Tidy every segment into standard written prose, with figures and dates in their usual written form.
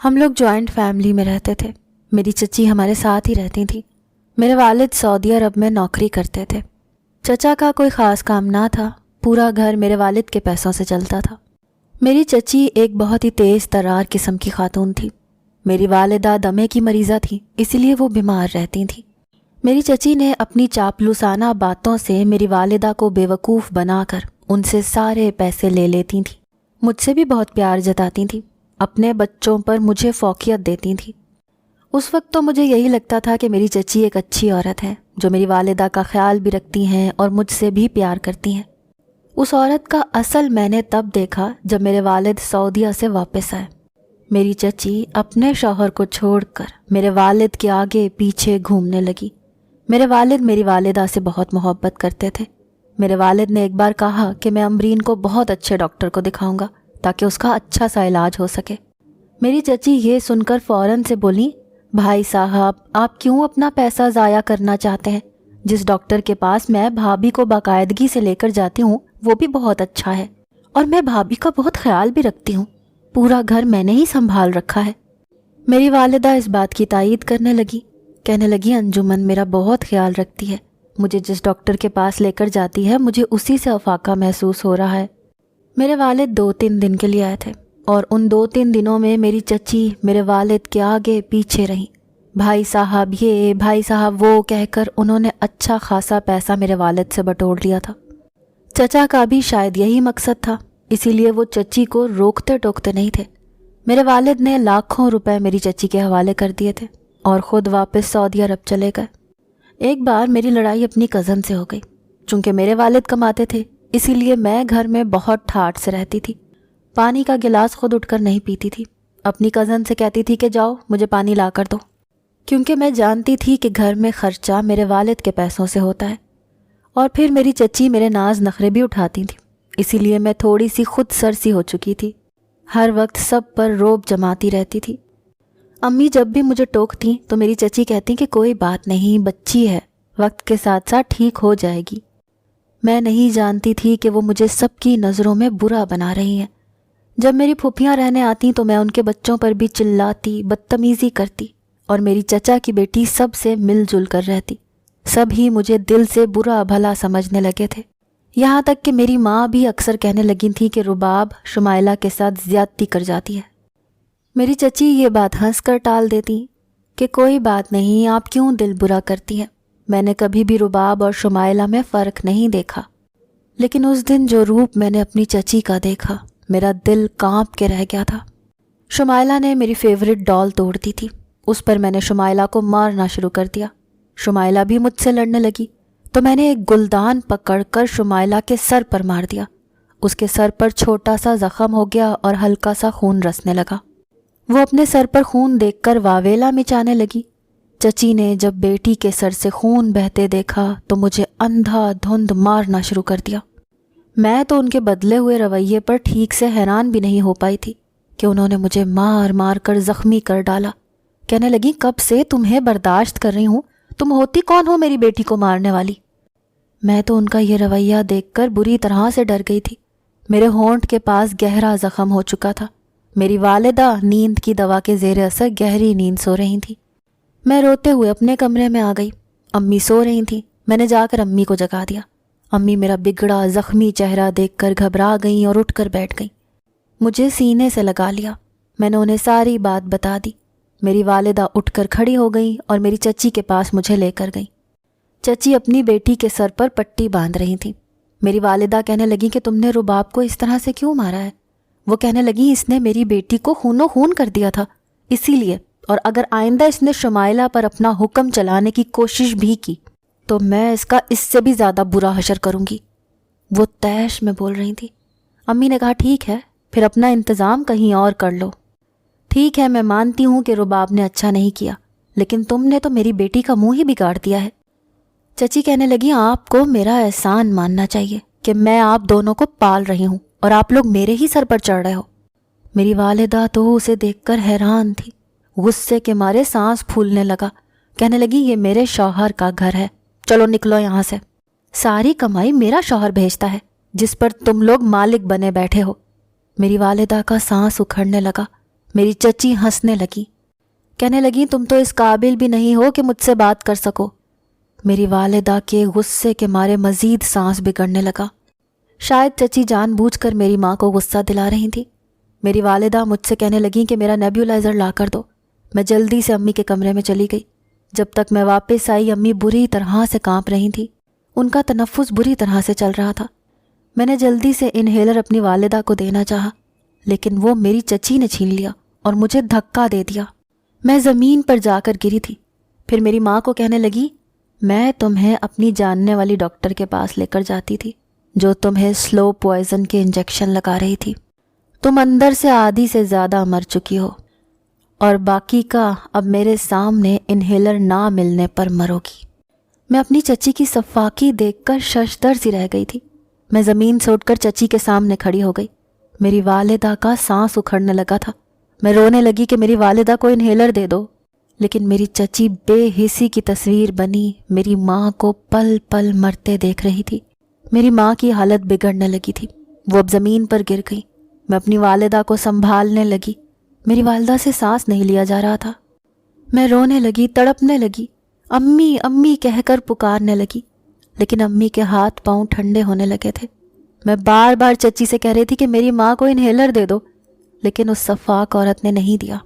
ہم لوگ joint family میں رہتے تھے۔ میری چچی ہمارے ساتھ ہی رہتی تھیں۔ میرے والد سعودی عرب میں نوکری کرتے تھے۔ چچا کا کوئی خاص کام نہ تھا، پورا گھر میرے والد کے پیسوں سے چلتا تھا۔ میری چچی ایک بہت ہی تیز ترار قسم کی خاتون تھی۔ میری والدہ دمے کی مریضہ تھی، اسی لیے وہ بیمار رہتی تھیں۔ میری چچی نے اپنی چاپلوسانہ باتوں سے میری والدہ کو بیوقوف بنا کر ان سے سارے پیسے لے لیتی تھیں۔ مجھ سے بھی بہت پیار جتاتی تھیں، اپنے بچوں پر مجھے فوقیت دیتی تھیں۔ اس وقت تو مجھے یہی لگتا تھا کہ میری چچی ایک اچھی عورت ہے جو میری والدہ کا خیال بھی رکھتی ہیں اور مجھ سے بھی پیار کرتی ہیں۔ اس عورت کا اصل میں نے تب دیکھا جب میرے والد سعودیہ سے واپس آئے۔ میری چچی اپنے شوہر کو چھوڑ کر میرے والد کے آگے پیچھے گھومنے لگی۔ میرے والد میری والدہ سے بہت محبت کرتے تھے۔ میرے والد نے ایک بار کہا کہ میں امرین کو بہت اچھے ڈاکٹر کو دکھاؤں گا تاکہ اس کا اچھا سا علاج ہو سکے۔ میری چچی یہ سن کر فوراً سے بولی، بھائی صاحب آپ کیوں اپنا پیسہ ضائع کرنا چاہتے ہیں؟ جس ڈاکٹر کے پاس میں بھابھی کو باقاعدگی سے لے کر جاتی ہوں وہ بھی بہت اچھا ہے، اور میں بھابھی کا بہت خیال بھی رکھتی ہوں، پورا گھر میں نے ہی سنبھال رکھا ہے۔ میری والدہ اس بات کی تائید کرنے لگی، کہنے لگی انجمن میرا بہت خیال رکھتی ہے، مجھے جس ڈاکٹر کے پاس لے کر جاتی ہے مجھے اسی سے افاقہ محسوس ہو رہا ہے۔ میرے والد 2-3 دن کے لیے آئے تھے، اور ان 2-3 دنوں میں میری چچی میرے والد کے آگے پیچھے رہیں۔ بھائی صاحب یہ، بھائی صاحب وہ کہہ کر انہوں نے اچھا خاصا پیسہ میرے والد سے بٹور لیا تھا۔ چچا کا بھی شاید یہی مقصد تھا، اسی لیے وہ چچی کو روکتے ٹوکتے نہیں تھے۔ میرے والد نے لاکھوں روپے میری چچی کے حوالے کر دیے تھے اور خود واپس سعودی عرب چلے گئے۔ ایک بار میری لڑائی اپنی کزن سے ہو گئی۔ چونکہ میرے والد کماتے تھے اسی لیے میں گھر میں بہت ٹھاٹھ سے رہتی تھی، پانی کا گلاس خود اٹھ کر نہیں پیتی تھی، اپنی کزن سے کہتی تھی کہ جاؤ مجھے پانی لا کر دو، کیونکہ میں جانتی تھی کہ گھر میں خرچہ میرے والد کے پیسوں سے ہوتا ہے۔ اور پھر میری چچی میرے ناز نخرے بھی اٹھاتی تھی، اسی لیے میں تھوڑی سی خود سرسی ہو چکی تھی، ہر وقت سب پر روب جماتی رہتی تھی۔ امی جب بھی مجھے ٹوکتی تو میری چچی کہتی کہ کوئی بات نہیں، بچی ہے، وقت کے ساتھ ساتھ ٹھیک ہو جائے گی۔ میں نہیں جانتی تھی کہ وہ مجھے سب کی نظروں میں برا بنا رہی ہیں۔ جب میری پھوپھیاں رہنے آتی تو میں ان کے بچوں پر بھی چلاتی، بدتمیزی کرتی، اور میری چچا کی بیٹی سب سے مل جل کر رہتی۔ سب ہی مجھے دل سے برا بھلا سمجھنے لگے تھے، یہاں تک کہ میری ماں بھی اکثر کہنے لگی تھی کہ رباب شمائلہ کے ساتھ زیادتی کر جاتی ہے۔ میری چچی یہ بات ہنس کر ٹال دیتی کہ کوئی بات نہیں، آپ کیوں دل برا کرتی ہیں، میں نے کبھی بھی رباب اور شمائلہ میں فرق نہیں دیکھا۔ لیکن اس دن جو روپ میں نے اپنی چچی کا دیکھا، میرا دل کانپ کے رہ گیا تھا۔ شمائلہ نے میری فیورٹ ڈال توڑ دی تھی، اس پر میں نے شمائلہ کو مارنا شروع کر دیا۔ شمائلہ بھی مجھ سے لڑنے لگی تو میں نے ایک گلدان پکڑ کر شمائلہ کے سر پر مار دیا۔ اس کے سر پر چھوٹا سا زخم ہو گیا اور ہلکا سا خون رسنے لگا۔ وہ اپنے سر پر خون دیکھ کر واویلا مچانے لگی۔ چچی نے جب بیٹی کے سر سے خون بہتے دیکھا تو مجھے اندھا دھند مارنا شروع کر دیا۔ میں تو ان کے بدلے ہوئے رویے پر ٹھیک سے حیران بھی نہیں ہو پائی تھی کہ انہوں نے مجھے مار مار کر زخمی کر ڈالا۔ کہنے لگی کب سے تمہیں برداشت کر رہی ہوں، تم ہوتی کون ہو میری بیٹی کو مارنے والی؟ میں تو ان کا یہ رویہ دیکھ کر بری طرح سے ڈر گئی تھی۔ میرے ہونٹ کے پاس گہرا زخم ہو چکا تھا۔ میری والدہ نیند کی دوا کے زیر اثر گہری نیند سو رہی تھی۔ میں روتے ہوئے اپنے کمرے میں آ گئی۔ امی سو رہی تھیں، میں نے جا کر امی کو جگا دیا۔ امی میرا بگڑا زخمی چہرہ دیکھ کر گھبرا گئیں اور اٹھ کر بیٹھ گئیں۔ مجھے سینے سے لگا لیا، میں نے انہیں ساری بات بتا دی۔ میری والدہ اٹھ کر کھڑی ہو گئیں اور میری چچی کے پاس مجھے لے کر گئیں۔ چچی اپنی بیٹی کے سر پر پٹی باندھ رہی تھیں۔ میری والدہ کہنے لگی کہ تم نے رباب کو اس طرح سے کیوں مارا ہے؟ وہ کہنے لگی اس نے میری بیٹی کو خون و خون کر دیا تھا، اسی لیے، اور اگر آئندہ اس نے شمائلہ پر اپنا حکم چلانے کی کوشش بھی کی تو میں اس کا اس سے بھی زیادہ برا حشر کروں گی۔ وہ طیش میں بول رہی تھی۔ امی نے کہا ٹھیک ہے، پھر اپنا انتظام کہیں اور کر لو۔ ٹھیک ہے، میں مانتی ہوں کہ رباب نے اچھا نہیں کیا، لیکن تم نے تو میری بیٹی کا منہ ہی بگاڑ دیا ہے۔ چچی کہنے لگی آپ کو میرا احسان ماننا چاہیے کہ میں آپ دونوں کو پال رہی ہوں اور آپ لوگ میرے ہی سر پر چڑھ رہے ہو۔ میری والدہ تو اسے دیکھ کر حیران تھی، غصے کے مارے سانس پھولنے لگا۔ کہنے لگی یہ میرے شوہر کا گھر ہے، چلو نکلو یہاں سے، ساری کمائی میرا شوہر بھیجتا ہے جس پر تم لوگ مالک بنے بیٹھے ہو۔ میری والدہ کا سانس اکھڑنے لگا، میری چچی ہنسنے لگی، کہنے لگی تم تو اس قابل بھی نہیں ہو کہ مجھ سے بات کر سکو۔ میری والدہ کے غصے کے مارے مزید سانس بگڑنے لگا۔ شاید چچی جان بوجھ کر میری ماں کو غصہ دلا رہی تھی۔ میری والدہ مجھ سے کہنے لگیں کہ میرا نیبیولائزر لا کر دو۔ میں جلدی سے امی کے کمرے میں چلی گئی۔ جب تک میں واپس آئی امی بری طرح سے کانپ رہی تھیں، ان کا تنفس بری طرح سے چل رہا تھا۔ میں نے جلدی سے انہیلر اپنی والدہ کو دینا چاہا، لیکن وہ میری چچی نے چھین لیا اور مجھے دھکا دے دیا۔ میں زمین پر جا کر گری تھی۔ پھر میری ماں کو کہنے لگی، میں تمہیں اپنی جاننے والی ڈاکٹر کے پاس لے کر جاتی تھی جو تمہیں سلو پوائزن کے انجیکشن لگا رہی تھی۔ تم اندر سے آدھی سے زیادہ مر چکی ہو اور باقی کا اب میرے سامنے انہیلر نہ ملنے پر مرو گی۔ میں اپنی چچی کی صفاقی دیکھ کر ششدر سی رہ گئی تھی۔ میں زمین سے اٹھ کر چچی کے سامنے کھڑی ہو گئی۔ میری والدہ کا سانس اکھڑنے لگا تھا۔ میں رونے لگی کہ میری والدہ کو انہیلر دے دو، لیکن میری چچی بے حسی کی تصویر بنی میری ماں کو پل پل مرتے دیکھ رہی تھی۔ میری ماں کی حالت بگڑنے لگی تھی، وہ اب زمین پر گر گئی۔ میں اپنی والدہ کو سنبھالنے لگی۔ میری والدہ سے سانس نہیں لیا جا رہا تھا۔ میں رونے لگی، تڑپنے لگی، امی امی کہہ کر پکارنے لگی، لیکن امی کے ہاتھ پاؤں ٹھنڈے ہونے لگے تھے۔ میں بار بار چچی سے کہہ رہی تھی کہ میری ماں کو انہیلر دے دو، لیکن اس صفاق عورت نے نہیں دیا۔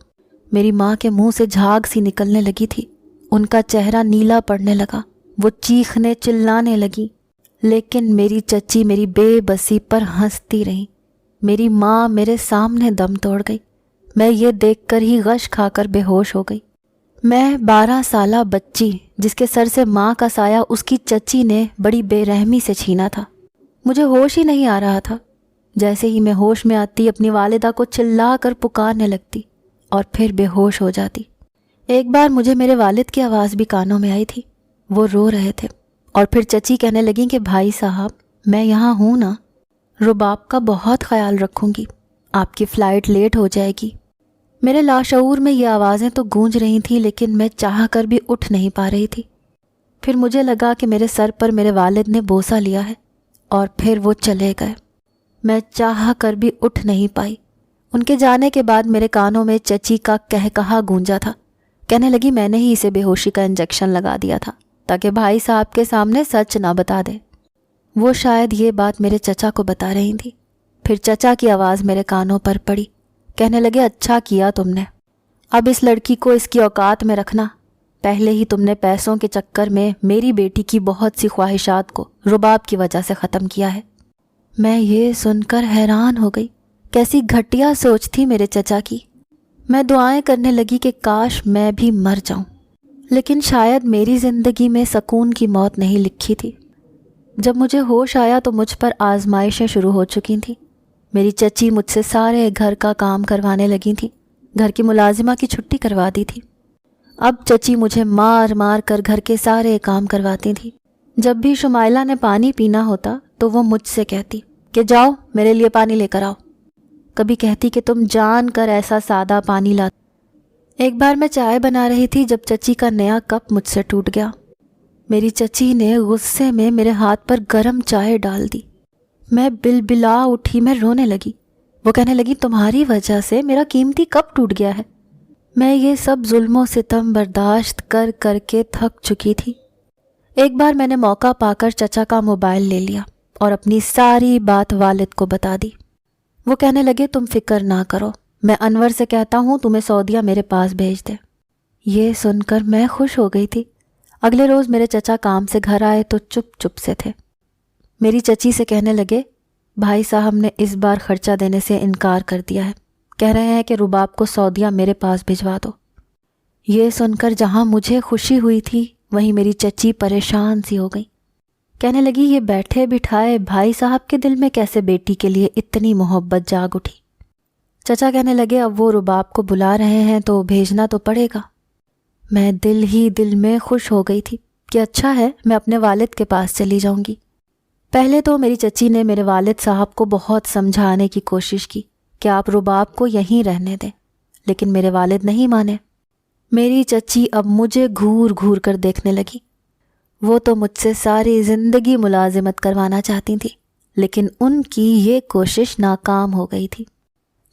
میری ماں کے منہ سے جھاگ سی نکلنے لگی تھی، ان کا چہرہ نیلا پڑنے لگا، وہ چیخنے چلانے لگی، لیکن میری چچی میری بے بسی پر ہنستی رہی۔ میری ماں میرے سامنے دم توڑ گئی۔ میں یہ دیکھ کر ہی غش کھا کر بے ہوش ہو گئی۔ میں 12 سالہ بچی جس کے سر سے ماں کا سایہ اس کی چچی نے بڑی بے رحمی سے چھینا تھا۔ مجھے ہوش ہی نہیں آ رہا تھا۔ جیسے ہی میں ہوش میں آتی اپنی والدہ کو چلا کر پکارنے لگتی اور پھر بے ہوش ہو جاتی۔ ایک بار مجھے میرے والد کی آواز بھی کانوں میں آئی تھی، وہ رو رہے تھے، اور پھر چچی کہنے لگیں کہ بھائی صاحب میں یہاں ہوں نا، رباب کا بہت خیال رکھوں گی، آپ کی فلائٹ لیٹ ہو جائے گی۔ میرے لاشعور میں یہ آوازیں تو گونج رہی تھیں، لیکن میں چاہ کر بھی اٹھ نہیں پا رہی تھی۔ پھر مجھے لگا کہ میرے سر پر میرے والد نے بوسہ لیا ہے، اور پھر وہ چلے گئے۔ میں چاہ کر بھی اٹھ نہیں پائی۔ ان کے جانے کے بعد میرے کانوں میں چچی کا کہا گونجا تھا۔ کہنے لگی میں نے ہی اسے بے ہوشی کا انجیکشن لگا دیا تھا تاکہ بھائی صاحب کے سامنے سچ نہ بتا دے۔ وہ شاید یہ بات میرے چچا کو بتا رہی تھی۔ پھر چچا کی آواز میرے کانوں پر پڑی، کہنے لگے اچھا کیا تم نے، اب اس لڑکی کو اس کی اوقات میں رکھنا۔ پہلے ہی تم نے پیسوں کے چکر میں میری بیٹی کی بہت سی خواہشات کو رباب کی وجہ سے ختم کیا ہے۔ میں یہ سن کر حیران ہو گئی، کیسی گھٹیا سوچ تھی میرے چچا کی۔ میں دعائیں کرنے لگی کہ کاش میں بھی مر جاؤں، لیکن شاید میری زندگی میں سکون کی موت نہیں لکھی تھی۔ جب مجھے ہوش آیا تو مجھ پر آزمائشیں شروع ہو چکی تھیں۔ میری چچی مجھ سے سارے گھر کا کام کروانے لگی تھیں، گھر کی ملازمہ کی چھٹی کروا دی تھی۔ اب چچی مجھے مار مار کر گھر کے سارے کام کرواتی تھی۔ جب بھی شمائلہ نے پانی پینا ہوتا تو وہ مجھ سے کہتی کہ جاؤ میرے لیے پانی لے کر آؤ۔ کبھی کہتی کہ تم جان کر ایسا سادہ پانی لا۔ ایک بار میں چائے بنا رہی تھی جب چچی کا نیا کپ مجھ سے ٹوٹ گیا۔ میری چچی نے غصے میں میرے ہاتھ پر گرم چائے ڈال دی۔ میں بلبلا اٹھی، میں رونے لگی۔ وہ کہنے لگی تمہاری وجہ سے میرا قیمتی کپ ٹوٹ گیا ہے۔ میں یہ سب ظلم و ستم برداشت کر کر کے تھک چکی تھی۔ ایک بار میں نے موقع پا کر چچا کا موبائل لے لیا اور اپنی ساری بات والد کو بتا دی۔ وہ کہنے لگے تم فکر نہ کرو، میں انور سے کہتا ہوں تمہیں سعودیہ میرے پاس بھیج دے۔ یہ سن کر میں خوش ہو گئی تھی۔ اگلے روز میرے چچا کام سے گھر آئے تو چپ چپ سے تھے۔ میری چچی سے کہنے لگے بھائی صاحب نے اس بار خرچہ دینے سے انکار کر دیا ہے، کہہ رہے ہیں کہ رباب کو سعودیہ میرے پاس بھجوا دو۔ یہ سن کر جہاں مجھے خوشی ہوئی تھی وہیں میری چچی پریشان سی ہو گئی۔ کہنے لگی یہ بیٹھے بٹھائے بھائی صاحب کے دل میں کیسے بیٹی کے لیے اتنی محبت جاگ اٹھی۔ چچا کہنے لگے اب وہ رباب کو بلا رہے ہیں تو بھیجنا تو پڑے گا۔ میں دل ہی دل میں خوش ہو گئی تھی کہ اچھا ہے میں اپنے والد کے پاس چلی جاؤں گی۔ پہلے تو میری چچی نے میرے والد صاحب کو بہت سمجھانے کی کوشش کی کہ آپ رباب کو یہیں رہنے دیں، لیکن میرے والد نہیں مانے۔ میری چچی اب مجھے گھور گھور کر دیکھنے لگی۔ وہ تو مجھ سے ساری زندگی ملازمت کروانا چاہتی تھی، لیکن ان کی یہ کوشش ناکام ہو گئی تھی۔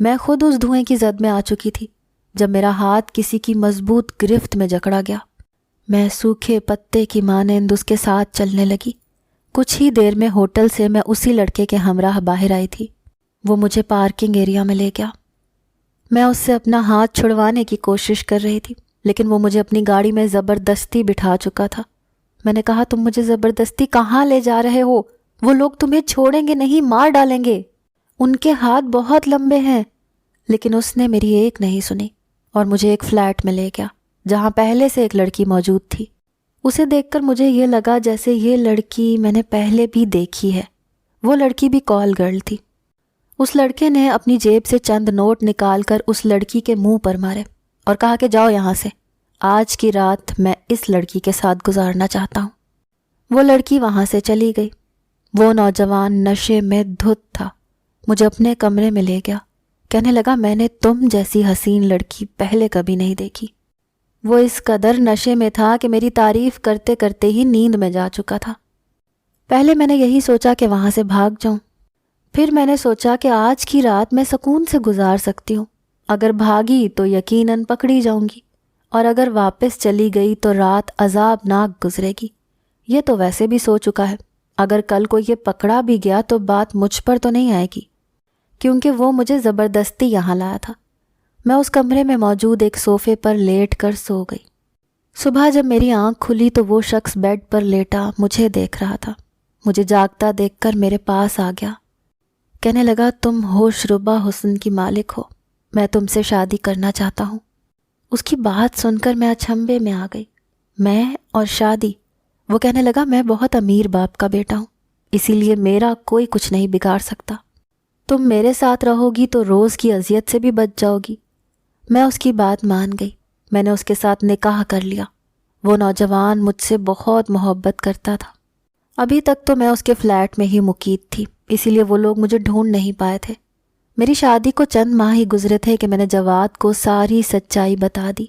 میں خود اس دھوئیں کی زد میں آ چکی تھی جب میرا ہاتھ کسی کی مضبوط گرفت میں جکڑا گیا۔ میں سوکھے پتے کی مانند اس کے ساتھ چلنے لگی۔ کچھ ہی دیر میں ہوٹل سے میں اسی لڑکے کے ہمراہ باہر آئی تھی۔ وہ مجھے پارکنگ ایریا میں لے گیا۔ میں اس سے اپنا ہاتھ چھڑوانے کی کوشش کر رہی تھی، لیکن وہ مجھے اپنی گاڑی میں زبردستی بٹھا چکا تھا۔ میں نے کہا، تم مجھے زبردستی کہاں لے جا رہے ہو؟ وہ لوگ تمہیں چھوڑیں گے نہیں، مار ڈالیں گے، ان کے ہاتھ بہت لمبے ہیں۔ لیکن اس نے میری ایک نہیں سنی اور مجھے ایک فلیٹ میں لے گیا جہاں پہلے سے ایک لڑکی موجود تھی۔ اسے دیکھ کر مجھے یہ لگا جیسے یہ لڑکی میں نے پہلے بھی دیکھی ہے۔ وہ لڑکی بھی کال گرل تھی۔ اس لڑکے نے اپنی جیب سے چند نوٹ نکال کر اس لڑکی کے منہ پر مارے اور کہا کہ جاؤ یہاں سے، آج کی رات میں اس لڑکی کے ساتھ گزارنا چاہتا ہوں۔ وہ لڑکی وہاں سے چلی گئی۔ وہ نوجوان نشے میں دھت تھا، مجھے اپنے کمرے میں لے گیا، کہنے لگا میں نے تم جیسی حسین لڑکی پہلے کبھی نہیں دیکھی۔ وہ اس قدر نشے میں تھا کہ میری تعریف کرتے کرتے ہی نیند میں جا چکا تھا۔ پہلے میں نے یہی سوچا کہ وہاں سے بھاگ جاؤں، پھر میں نے سوچا کہ آج کی رات میں سکون سے گزار سکتی ہوں۔ اگر بھاگی تو یقیناً پکڑی جاؤں گی، اور اگر واپس چلی گئی تو رات عذاب ناک گزرے گی۔ یہ تو ویسے بھی سو چکا ہے، اگر کل کو یہ پکڑا بھی گیا تو بات مجھ پر تو نہیں آئے گی، کیونکہ وہ مجھے زبردستی یہاں لایا تھا۔ میں اس کمرے میں موجود ایک صوفے پر لیٹ کر سو گئی۔ صبح جب میری آنکھ کھلی تو وہ شخص بیڈ پر لیٹا مجھے دیکھ رہا تھا۔ مجھے جاگتا دیکھ کر میرے پاس آ گیا، کہنے لگا تم ہوش ربا حسن کی مالک ہو، میں تم سے شادی کرنا چاہتا ہوں۔ اس کی بات سن کر میں اچنبھے میں آ گئی۔ میں اور شادی؟ وہ کہنے لگا میں بہت امیر باپ کا بیٹا ہوں، اسی لیے میرا کوئی کچھ نہیں بگاڑ سکتا۔ تم میرے ساتھ رہو گی تو روز کی اذیت سے بھی بچ جاؤ گی۔ میں اس کی بات مان گئی۔ میں نے اس کے ساتھ نکاح کر لیا۔ وہ نوجوان مجھ سے بہت محبت کرتا تھا۔ ابھی تک تو میں اس کے فلیٹ میں ہی مقیم تھی، اسی لیے وہ لوگ مجھے ڈھونڈ نہیں پائے تھے۔ میری شادی کو چند ماہ ہی گزرے تھے کہ میں نے جواد کو ساری سچائی بتا دی۔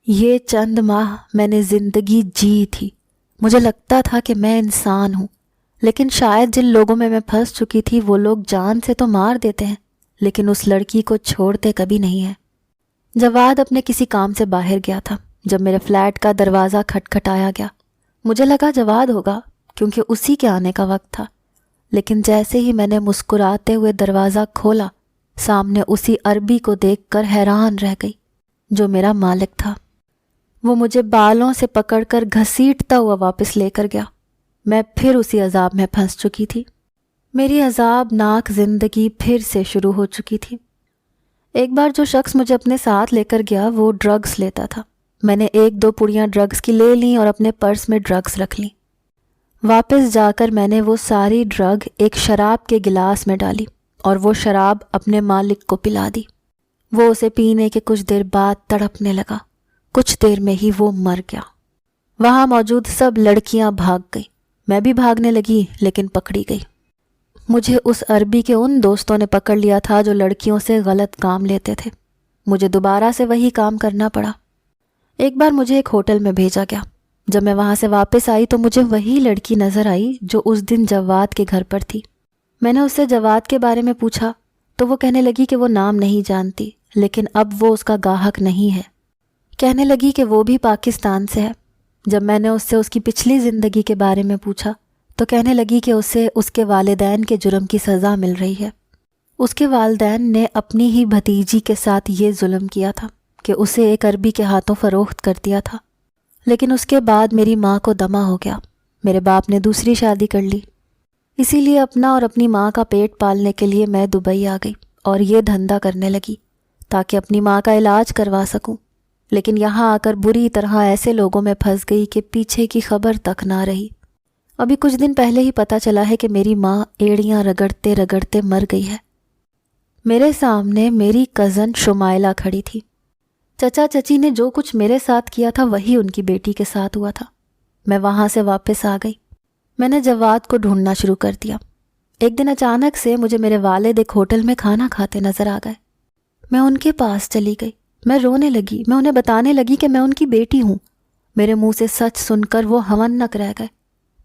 یہ چند ماہ میں نے زندگی جی تھی۔ مجھے لگتا تھا کہ میں انسان ہوں، لیکن شاید جن لوگوں میں پھنس چکی تھی وہ لوگ جان سے تو مار دیتے ہیں، لیکن اس لڑکی کو چھوڑتے کبھی نہیں ہیں۔ جواد اپنے کسی کام سے باہر گیا تھا جب میرے فلیٹ کا دروازہ کھٹکھٹایا گیا۔ مجھے لگا جواد ہوگا کیونکہ اسی کے آنے کا وقت تھا، لیکن جیسے ہی میں نے مسکراتے ہوئے دروازہ کھولا، سامنے اسی عربی کو دیکھ کر حیران رہ گئی جو میرا مالک تھا۔ وہ مجھے بالوں سے پکڑ کر گھسیٹتا ہوا واپس لے کر گیا۔ میں پھر اسی عذاب میں پھنس چکی تھی۔ میری عذاب ناک زندگی پھر سے شروع ہو چکی تھی۔ ایک بار جو شخص مجھے اپنے ساتھ لے کر گیا وہ ڈرگز لیتا تھا۔ میں نے 1-2 پڑیاں ڈرگز کی لے لیں اور اپنے پرس میں ڈرگز رکھ لیں۔ واپس جا کر میں نے وہ ساری ڈرگ ایک شراب کے گلاس میں ڈالی اور وہ شراب اپنے مالک کو پلا دی۔ وہ اسے پینے کے کچھ دیر بعد تڑپنے لگا۔ کچھ دیر میں ہی وہ مر گیا۔ وہاں موجود سب لڑکیاں بھاگ گئی، میں بھی بھاگنے لگی لیکن پکڑی گئی۔ مجھے اس عربی کے ان دوستوں نے پکڑ لیا تھا جو لڑکیوں سے غلط کام لیتے تھے۔ مجھے دوبارہ سے وہی کام کرنا پڑا۔ ایک بار مجھے ایک ہوٹل میں بھیجا گیا۔ جب میں وہاں سے واپس آئی تو مجھے وہی لڑکی نظر آئی جو اس دن جواد کے گھر پر تھی۔ میں نے اس سے جواد کے بارے میں پوچھا تو وہ کہنے لگی کہ وہ نام نہیں جانتی، لیکن اب وہ اس کا گاہک نہیں ہے۔ کہنے لگی کہ وہ بھی پاکستان سے ہے۔ جب میں نے اس سے اس کی پچھلی زندگی کے بارے میں پوچھا تو کہنے لگی کہ اسے اس کے والدین کے جرم کی سزا مل رہی ہے۔ اس کے والدین نے اپنی ہی بھتیجی کے ساتھ یہ ظلم کیا تھا کہ اسے ایک عربی کے ہاتھوں فروخت کر دیا تھا، لیکن اس کے بعد میری ماں کو دمہ ہو گیا۔ میرے باپ نے دوسری شادی کر لی، اسی لیے اپنا اور اپنی ماں کا پیٹ پالنے کے لیے میں دبئی آ گئی اور یہ دھندا کرنے لگی تاکہ اپنی ماں کا علاج کروا سکوں۔ لیکن یہاں آ کر بری طرح ایسے لوگوں میں پھنس گئی کہ پیچھے کی خبر تک نہ رہی۔ ابھی کچھ دن پہلے ہی پتہ چلا ہے کہ میری ماں ایڑیاں رگڑتے رگڑتے مر گئی ہے۔ میرے سامنے میری کزن شمائلہ کھڑی تھی۔ چچا چچی نے جو کچھ میرے ساتھ کیا تھا وہی ان کی بیٹی کے ساتھ ہوا تھا۔ میں وہاں سے واپس آ گئی۔ میں نے جواد کو ڈھونڈنا شروع کر دیا۔ ایک دن اچانک سے مجھے میرے والد ایک ہوٹل میں کھانا کھاتے نظر آ گئے۔ میں ان کے پاس چلی گئی۔ میں رونے لگی۔ میں انہیں بتانے لگی کہ میں ان کی بیٹی ہوں۔ میرے منہ سے سچ سن کر وہ ہونک رہ گئے۔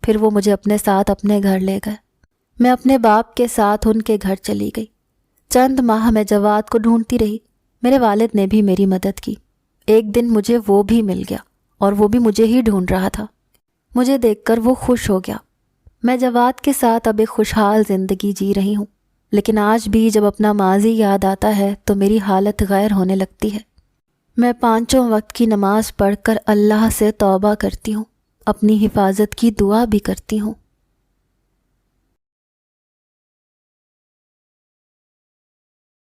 پھر وہ مجھے اپنے ساتھ اپنے گھر لے گئے۔ میں اپنے باپ کے ساتھ ان کے گھر چلی گئی۔ چند ماہ میں جواد کو ڈھونڈتی رہی۔ میرے والد نے بھی میری مدد کی۔ ایک دن مجھے وہ بھی مل گیا اور وہ بھی مجھے ہی ڈھونڈ رہا تھا۔ مجھے دیکھ کر وہ خوش ہو گیا۔ میں جواد کے ساتھ اب ایک خوشحال زندگی جی رہی ہوں، لیکن آج بھی جب اپنا ماضی یاد آتا ہے تو میری حالت غیر ہونے لگتی ہے۔ میں 5 وقت کی نماز پڑھ کر اللہ سے توبہ کرتی ہوں، اپنی حفاظت کی دعا بھی کرتی ہوں۔